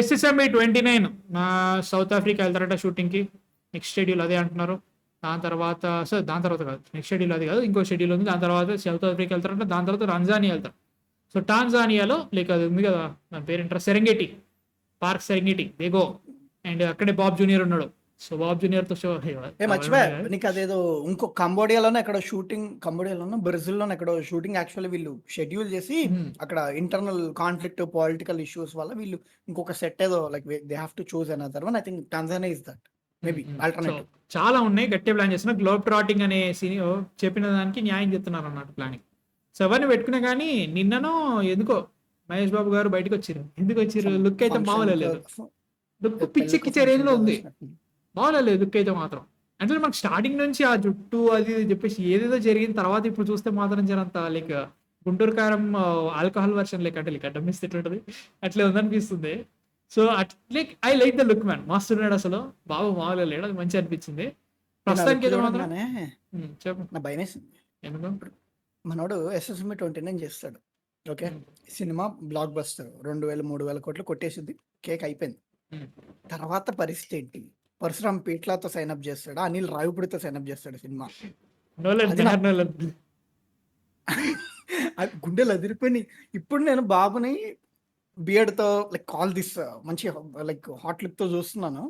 SSMB 29 south Africa వెళ్తారట షూటింగ్కి. Next schedule అదే అంటున్నారు. దాని తర్వాత దాని తర్వాత కాదు, నెక్స్ట్ షెడ్యూల్ అది కాదు, ఇంకో షెడ్యూల్ ఉంది. దాని తర్వాత సౌత్ ఆఫ్రికా వెళ్తారంట. దాని తర్వాత టాంజానియా వెళ్తారు. సో టాంజానియాలో లైక్ అది ఉంది కదా, దాని పేరేంటారు, సెరెంగెటి పార్క్, సెరెంగెటి దేగో. అండ్ అక్కడే బాబ్ జూనియర్ ఉన్నాడు. సో బాబ్ జూనియర్తో షో మర్చిపోయా నీకు అదేదో ఇంకో కంబోడియాలోనే ఎక్కడ షూటింగ్, కంబోడియాలోనో బ్రెజిల్లోనే ఎక్కడో షూటింగ్ యాక్చువల్లీ వీళ్ళు షెడ్యూల్ చేసి అక్కడ ఇంటర్నల్ కాన్ఫ్లిక్ట్ పొలిటికల్ ఇష్యూస్ వల్ల వీళ్ళు ఇంకొక సెట్ ఏదో like they have to choose another one. I think Tanzania is that maybe alternative. చాలా ఉన్నాయి, గట్టిగా ప్లాన్ చేస్తున్నారు. గ్లోబ్ ట్రాటింగ్ అనే చెప్పిన దానికి న్యాయం చేస్తున్నారు అన్నట్టు ప్లానింగ్. సో అవన్నీ పెట్టుకున్నా కానీ నిన్ననో ఎందుకో మహేష్ బాబు గారు బయటకు వచ్చారు. ఎందుకు వచ్చారు? లుక్ అయితే మామూలు, లుక్ పిచ్చెక్కిచ్చే రేంజ్ లో ఉంది. బాగోలేదు లుక్ అయితే మాత్రం. అంటే మనకు స్టార్టింగ్ నుంచి ఆ జుట్టు అది చెప్పేసి ఏదేదో జరిగిన తర్వాత ఇప్పుడు చూస్తే మాత్రం జరంత లైక్ గుంటూరు కారం ఆల్కహాల్ వర్షన్ లైక్ అంటే అడ్డం ఇస్తే ఎట్లుంటది అట్లే ఉందనిపిస్తుంది. So like I like the look man, మస్తు ఉన్నాడు అసలు. బాబు మామూలుగా లేడు, అది మంచి అనిపించింది ప్రస్తుతానికి అయితే మాత్రం. చెప్పు నా భయం వేసింది. ఎందుకు? మనోడు SSMB 29 చేస్తాడు, ఓకే, సినిమా బ్లాక్ బస్టర్ 2000-3000 కోట్లు కొట్టేసింది, కేక్ అయిపోయింది. తర్వాత పరిస్థితి ఏంటి? పరశురామ్ పీట్లాతో సైన్అప్ చేస్తాడు, అనిల్ రావిపూడితో సైన్అప్ చేస్తాడు సినిమా. గుండెలు అదిరిపోయినాయి. ఇప్పుడు నేను బాబుని బియర్డ్తో లైక్ కాల్ దిస్ మంచి లైక్ హాట్ లుక్ తో చూస్తున్నాను.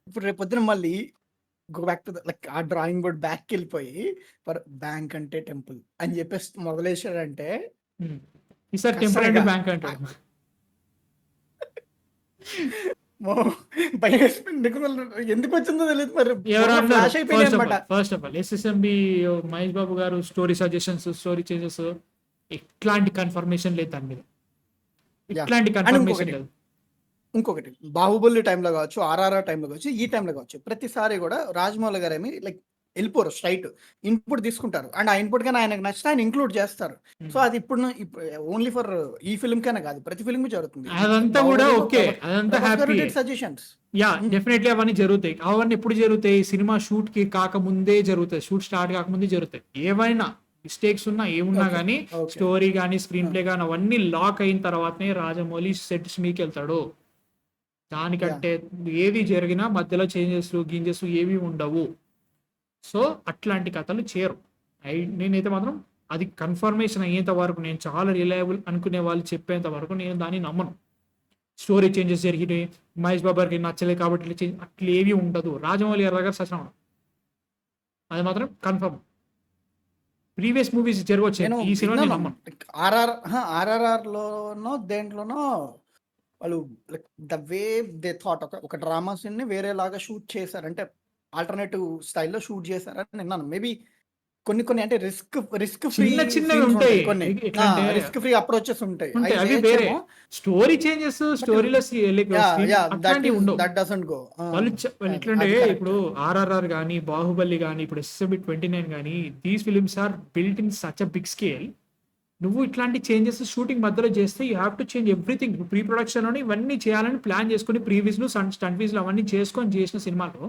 ఇప్పుడు రేపు పొద్దున మళ్ళీ గో బ్యాక్ టు లైక్ ఆ డ్రాయింగ్ బోర్డ్ బ్యాక్ వెళ్ళిపోయి బ్యాంక్ అంటే టెంపుల్ అని చెప్పేసి మొదలేసాడంటే ఈసారి టెంపుల్ బ్యాంక్ అంటే ఎందుకు వచ్చిందో తెలియదు మరి. First of all SSMB Mahesh Babu గారు స్టోరీ సజెషన్స్, స్టోరీ చేంజెస్ ఎట్లాంటి కన్ఫర్మేషన్ లేదు దాని మీద, ఇట్లాంటి కన్ఫర్మేషన్ లేదు. ఇంకొకటి బాహుబలి టైంలో కావచ్చు, RRR టైంలో కావచ్చు, ఈ టైంలో కావచ్చు, ప్రతిసారి కూడా రాజమౌళి గారు ఏమి లైక్ వెళ్ళిపోరు, స్ట్రైట్ ఇన్పుట్ తీసుకుంటారు. అండ్ ఆ ఇన్పుట్ కానీ ఆయనకు నచ్చితే ఆయన ఇంక్లూడ్ చేస్తారు. సో అది ఇప్పుడు ఓన్లీ ఫర్ ఈ ఫిల్మ్ కనే కాదు, ప్రతి ఫిల్మ్ జరుగుతుంది. అదంతా కూడా ఓకే, అదంతా హ్యాపీ సజెషన్స్. యా డెఫినెట్లీ అవన్నీ జరుగుతాయి. అవన్నీ ఎప్పుడు జరుగుతాయి? సినిమా షూట్ కి కాకముందే జరుగుతాయి, షూట్ స్టార్ట్ కాకముందే జరుగుతాయి. ఏవైనా మిస్టేక్స్ ఉన్నా ఏమున్నా కానీ స్టోరీ కానీ స్క్రీన్ ప్లే కానీ అవన్నీ లాక్ అయిన తర్వాతనే రాజమౌళి సెట్స్ మీకు వెళ్తాడు. దానికంటే ఏది జరిగినా మధ్యలో చేంజెస్ గింజెస్ ఏవి ఉండవు. సో అట్లాంటి కథలు చేరు. నేనైతే మాత్రం అది కన్ఫర్మేషన్ అయ్యేంత వరకు, నేను చాలా రిలయబుల్ అనుకునే వాళ్ళు చెప్పేంత వరకు నేను దాన్ని నమ్మను. స్టోరీ చేంజెస్ జరిగినాయి, మహేష్ బాబు గారికి నచ్చలేదు కాబట్టి అట్లేవి ఉండదు. రాజమౌళి గారి దగ్గర సచనం అది మాత్రం కన్ఫర్మ్. ప్రీవియస్ మూవీస్ జరగవచ్చు, ఈ సినిమా నేను నమ్మను. RRR లోనో దేంట్లోనో వాళ్ళు ద వే దే థాట్ ఒక డ్రామా సీన్ ని వేరేలాగా షూట్ చేశారంటే ఆల్టర్నేటివ్ స్టైల్లో షూట్ చేశారని విన్నాను. మేబీ కొన్ని అంటే రిస్క్ ఫ్రీ చిన్నవి ఉంటాయి, కొన్ని రిస్క్ ఫ్రీ అప్రోచెస్ ఉంటాయి. అవి వేరే స్టోరీ చేంజెస్, స్టోరీలో దట్ డజంట్ గో. వాళ్ళు ఎట్లంటే ఇప్పుడు RRR కానీ బాహుబలి కానీ ఇప్పుడు SSMB 29 కానీ these films are built in such a big scale. నువ్వు ఇట్లాంటి చేంజెస్ షూటింగ్ మధ్యలో చేస్తే you have to change everything. Pre ప్రొడక్షన్లోని ఇవన్నీ చేయాలని ప్లాన్ చేసుకుని ప్రీవియస్లు స్టంట్ వీస్లు అవన్నీ చేసుకొని చేసిన సినిమాలో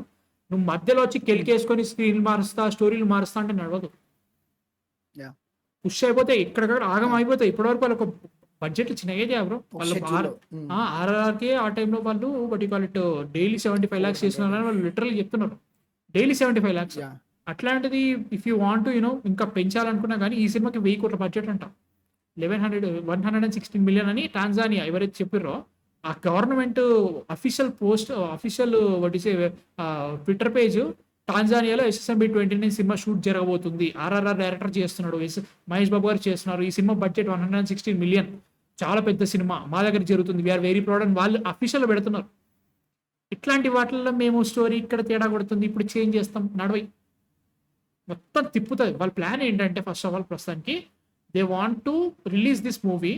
నువ్వు మధ్యలో వచ్చి కెలికేసుకొని స్క్రీన్లు మారుస్తా, స్టోరీలు మారుస్తా అంటే నడవదు. పుష్ అయిపోతే ఎక్కడెక్కడ ఆగం అయిపోతాయి. ఇప్పటివరకు వాళ్ళకు బడ్జెట్లు చిన్నగా బ్రో. వాళ్ళు RRRకి ఆ టైంలో వాళ్ళు but call it daily 75 lakhs చేస్తున్నారని వాళ్ళు లిటరల్ చెప్తున్నారు. Daily 75 lakhs. అట్లాంటిది ఇఫ్ యూ వాంట్ ఇంకా పెంచాలనుకున్నా కానీ ఈ సినిమాకి 1000 కోట్ల బడ్జెట్ అంట. 116 million అని టాంజానియా ఎవరైతే చెప్పారో ఆ గవర్నమెంట్ అఫీషియల్ ట్విట్టర్ పేజ్ టాంజానియాలో SSMB 29 సినిమా షూట్ జరగబోతుంది. RRR డైరెక్టర్ చేస్తున్నాడు, మహేష్ బాబు గారు చేస్తున్నారు. ఈ సినిమా బడ్జెట్ 116 million, చాలా పెద్ద సినిమా, మా దగ్గర జరుగుతుంది, వీఆర్ వెరీ ప్రౌడ్ అని వాళ్ళు అఫీషియల్ పెడుతున్నారు. ఇట్లాంటి వాటిల్లో మేము స్టోరీ ఇక్కడ తేడా కొడుతుంది, ఇప్పుడు చేంజ్ చేస్తాం, నడవై మొత్తం తిప్పుతుంది. వాళ్ళ ప్లాన్ ఏంటంటే ఫస్ట్ ఆఫ్ ఆల్ ప్రస్తుతానికి they want to release this movie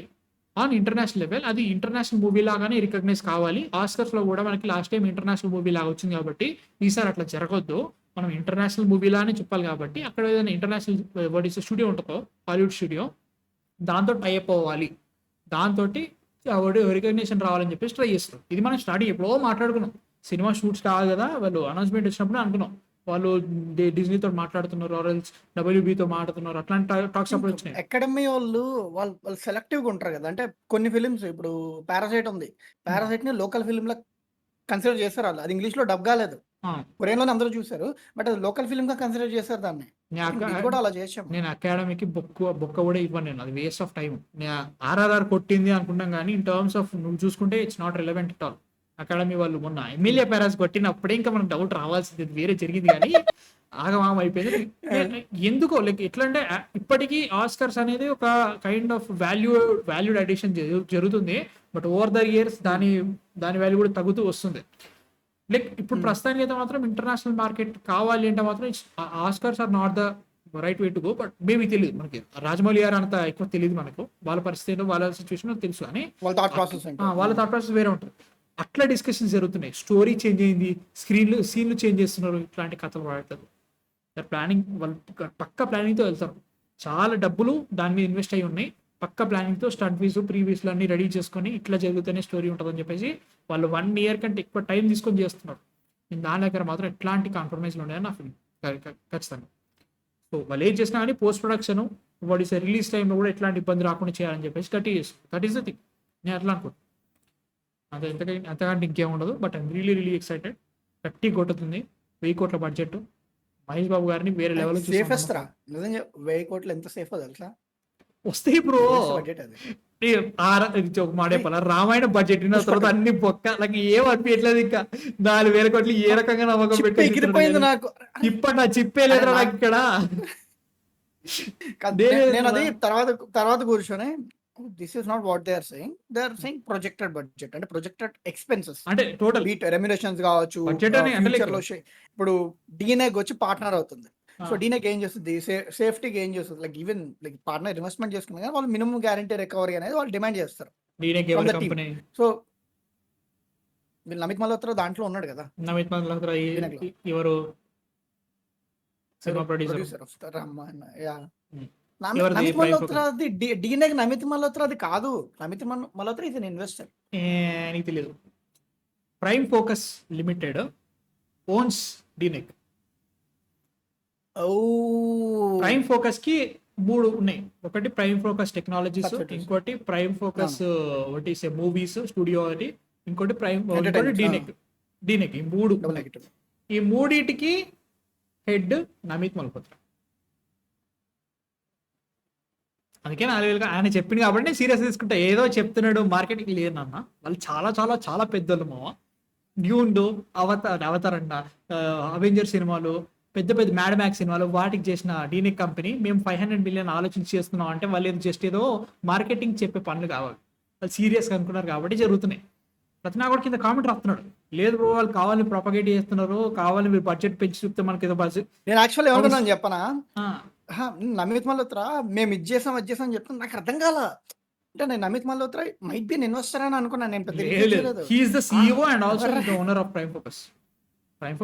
on international level. అది ఇంటర్నేషనల్ మూవీ లాగానే రికగ్నైజ్ కావాలి. ఆస్కర్స్లో కూడా మనకి లాస్ట్ టైం ఇంటర్నేషనల్ మూవీ లాగా వచ్చింది కాబట్టి ఈసారి అట్లా జరగొద్దు, మనం ఇంటర్నేషనల్ మూవీ లానే చెప్పాలి. కాబట్టి అక్కడ ఏదైనా ఇంటర్నేషనల్ స్టూడియో ఉంటుందో, హాలీవుడ్ స్టూడియో, దాంతో టైఅప్ అవ్వాలి, దాంతో రికగ్నేషన్ రావాలని చెప్పేసి ట్రై చేస్తారు. ఇది మనం స్టార్టింగ్ ఎప్పుడో మాట్లాడుకున్నాం. సినిమా షూట్స్ కాదు కదా, వాళ్ళు అనౌన్స్మెంట్ వచ్చినప్పుడు అనుకున్నాం వాళ్ళు డిజ్నీతో మాట్లాడుతున్నారు, ఆర్ఎల్స్ డబ్ల్యూబీతో మాట్లాడుతున్నారు, అట్లాంటి టాక్స్ అప్పుడు వచ్చినాయి. అకాడమీ వాళ్ళు వాళ్ళు సెలెక్టివ్గా ఉంటారు కదా. అంటే కొన్ని ఫిలిమ్స్ ఇప్పుడు పారాసైట్ ఉంది, పారాసైట్ ని లోకల్ ఫిల్మ్ లా కన్సిడర్ చేస్తారు వాళ్ళు. అది ఇంగ్లీష్ లో డబ్ కాలేదు, కొరియన్లోనే అందరూ చూసారు, బట్ అది లోకల్ ఫిల్మ్ గా కన్సిడర్ చేస్తారు దాన్ని. ఇది కూడా అలా చేసాం. నేను అకాడమీకి బొక్క కూడా ఇవ్వను నేను, అది వేస్ట్ ఆఫ్ టైం. నేను ఆర్ఆర్ఆర్ కొట్టింది అనుకుంటాం కానీ ఇన్ టర్మ్స్ ఆఫ్ నువ్వు చూసుకుంటే it's not relevant at all. Academy వాళ్ళు మొన్న ఎమ్మెల్యే పారాస్ కొట్టినప్పుడే ఇంకా మనకు డౌట్ రావాల్సింది, వేరే జరిగింది కానీ ఆగమాగం అయిపోయింది. ఎందుకో లైక్ ఎట్లా అంటే ఇప్పటికీ ఆస్కర్స్ అనేది ఒక కైండ్ ఆఫ్ వాల్యూడ్ అడిషన్ జరుగుతుంది, బట్ ఓవర్ ద ఇయర్స్ దాని వాల్యూ కూడా తగ్గుతూ వస్తుంది. లైక్ ఇప్పుడు ప్రస్తుతానికి అయితే మాత్రం ఇంటర్నేషనల్ మార్కెట్ కావాలి అంటే మాత్రం Oscars are not the right way to go. But maybe తెలియదు మనకి, రాజమౌళి గారు అంత ఎక్కువ తెలియదు మనకు, వాళ్ళ పరిస్థితి ఏంటో వాళ్ళ సిచ్యువేషన్ తెలుసు కానీ వాళ్ళ థాట్ ప్రాసెస్ వేరే ఉంటుంది. అట్లా డిస్కషన్స్ జరుగుతున్నాయి, స్టోరీ చేంజ్ అయింది, సీన్లు చేంజ్ చేస్తున్నారు, ఇట్లాంటి కథలు వాడతారు. ప్లానింగ్ వాళ్ళు పక్క ప్లానింగ్తో వెళ్తారు, చాలా డబ్బులు దాని మీద ఇన్వెస్ట్ అయ్యి ఉన్నాయి, పక్క ప్లానింగ్తో స్టంట్ వీసు ప్రీవియస్లు అన్ని రెడీ చేసుకొని ఇట్లా జరుగుతూనే స్టోరీ ఉంటుందని చెప్పేసి వాళ్ళు 1 year కంటే ఎక్కువ టైం తీసుకొని చేస్తున్నారు. నేను దాని దగ్గర మాత్రం ఎట్లాంటి కాంప్రమైజ్లు ఉన్నాయని నా ఫీలింగ్ ఖచ్చితంగా. సో వాళ్ళు ఏం చేసినా కానీ పోస్ట్ ప్రొడక్షన్ వాడి రిలీజ్ టైంలో కూడా ఎట్లాంటి ఇబ్బంది రాకుండా చేయాలని చెప్పేసి గట్టి చేస్తుంది. దట్ ఈస్ ద థింగ్, నేను అట్లా అనుకుంటున్నాను. అంతకంటే ఇంకేం ఉండదు. But I'm really excited. గట్టి కొట్టుతుంది, 1000 కోట్ల బడ్జెట్, మహేష్ బాబు గారిని వేరే లెవెల్ సేఫెస్ట్ రా. నిజంగా 1000 కోట్లు ఎంత సేఫో తెలుసా? వస్తాయి బ్రో. బడ్జెట్ అది. ఒక మాట చెప్పాల, రామాయణ బడ్జెట్ తర్వాత అన్ని బొక్క, నాకు ఏం అనిపించట్లేదు ఇంకా. 4000 కోట్లు ఏ రకంగా నమ్మకం పెట్టి ఎగిరిపోయింది నాకు. ఇప్పటి నా చిప్పే లేదురా నాకు ఇక్కడ. నేను అది తర్వాత కూర్చొని this is not what they are saying projected budget అంటే ప్రొజెక్టెడ్ ఎక్స్పెన్సెస్ అంటే టోటల్ రెమ్యునరేషన్స్ కావచ్చు. ఇప్పుడు డీనెగ్ వచ్చి పార్ట్నర్ అవుతుంది, సో డీనెగ్ ఏం చేస్తుంది, సేఫ్టీకి ఏం చేస్తుంది, like even like partner investment చేసుకున్నా కానీ వాళ్ళు మినిమం గ్యారంటీ రికవరీ అనేది వాళ్ళు డిమాండ్ చేస్తారు. సో వీళ్ళు నమిత్ మల్హోత్రా దాంట్లో ఉన్నాడు కదా. నమిత్ మల్హోత్రా ఎవరు సినిమా ప్రొడ్యూసర్ నమిత్ మల్హోత్రాది డీనెగ్ నమిత్ మల్హోత్రాది కాదు. Namit Malhotra is an investor. నీకు తెలియదు, Prime Focus Limited owns DNEG. Prime Focus కి 3 ఉన్నాయి, ఒకటి ప్రైమ్ ఫోకస్ టెక్నాలజీస్, ఇంకోటి ప్రైమ్ ఫోకస్ మూవీస్ స్టూడియో, ఒకటి ఇంకోటి డీనెగ్. ఈ మూడిటికి హెడ్ నమిత్ మల్హోత్రా. అందుకే 4000 ఆయన చెప్పింది కాబట్టి నేను సీరియస్ తీసుకుంటా. ఏదో చెప్తున్నాడు మార్కెటింగ్ లేదు నాన్న, వాళ్ళు చాలా చాలా చాలా పెద్దలు మావా. డ్యూన్డు, అవతార్ అంట, అవెంజర్ సినిమాలు, పెద్ద పెద్ద మ్యాడ్ మ్యాక్స్ సినిమాలు, వాటికి చేసిన డీనెక్ కంపెనీ మేము 500 million ఆలోచించి చేస్తున్నాం అంటే వాళ్ళు ఏదో జస్ట్ ఏదో మార్కెటింగ్ చెప్పే పనులు కావాలి, వాళ్ళు సీరియస్గా అనుకున్నారు కాబట్టి జరుగుతున్నాయి. ప్రతి కూడా కింద కామెంట్ రాస్తున్నాడు, లేదు బ్రో వాళ్ళు కావాలని ప్రొపగేట్ చేస్తున్నారు, కావాలని మీరు బడ్జెట్ పెంచి చూస్తే మనకి ఏదో బడ్జెట్. నేను యాక్చువల్లీ ఏమనుకున్నాను చెప్పనా, నమిత్ మల్హోత్రా మేము ఇది చేసాం అని చెప్తాను, నాకు అర్థం కాల. అంటే నేను Namit Malhotra might be investor అని అనుకున్నాను. నేను he is the CEO and also the owner of prime focus. ఆయన